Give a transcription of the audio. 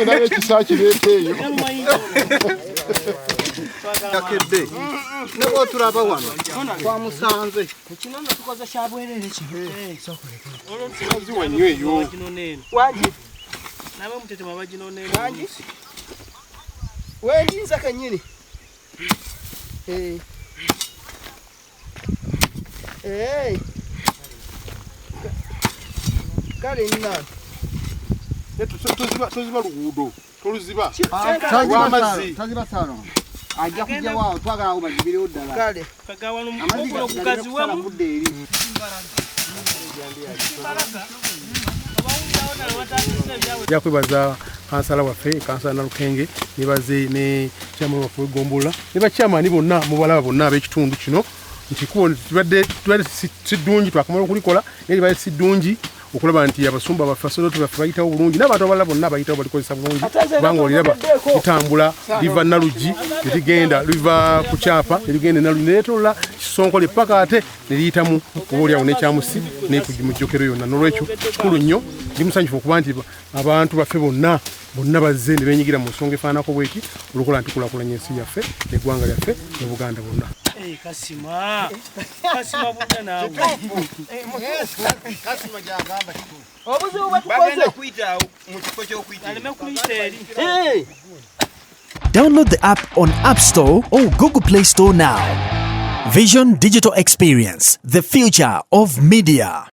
naye kisakireeteeyo yakedde ne bwotulaba wano twamusanze kino tukoze kya bwerere kaziwa nnyo eyo waji nabe mutetema baginonene waji wendinza kanyini kale nina toziba luguudo toluziba taziba salo ajja kujja waawo twagala awo bagibirewo ddala kale kagawa n'omukono gukazi wemu jakwebaza kansala waffe kansala Nalukenge nibaze ne chairman waffe w'eggombolola ne bakyamaani bonna mubalaba bonna ab'ekitundu kino nti tubadde siddungi twakamala okulikola naye libadde siddungi okulaba nti abasumba baffe asoloti baffe bayitawo bulungi n'abantu abalala bonna bayitawo balikozesa bulungi kubanga oliraba litambula liva Naluggi neligenda liva ku kyapa neligenda Naluggi neletolola Kisonkole paka ate neliyitamu oba oliawo n'ekyamusi nemujjokero yonna n'olwekyo kikulu nnyo ndi musanyufu okuba nti abantu baffe bonna bazze ne benyigira mu nsonga efaanako bweki olukola nti kulaakulanya ensi yaffe n'eggwanga lyaffe ne Buganda bonna. Kasima budda naawe kasima gyagamba obuzibu batukoze kuyitawo mu kifo ky'okuyita aleme kuyita eri. Download the app on App Store or Google Play Store now. Vision Digital Experience, the future of media.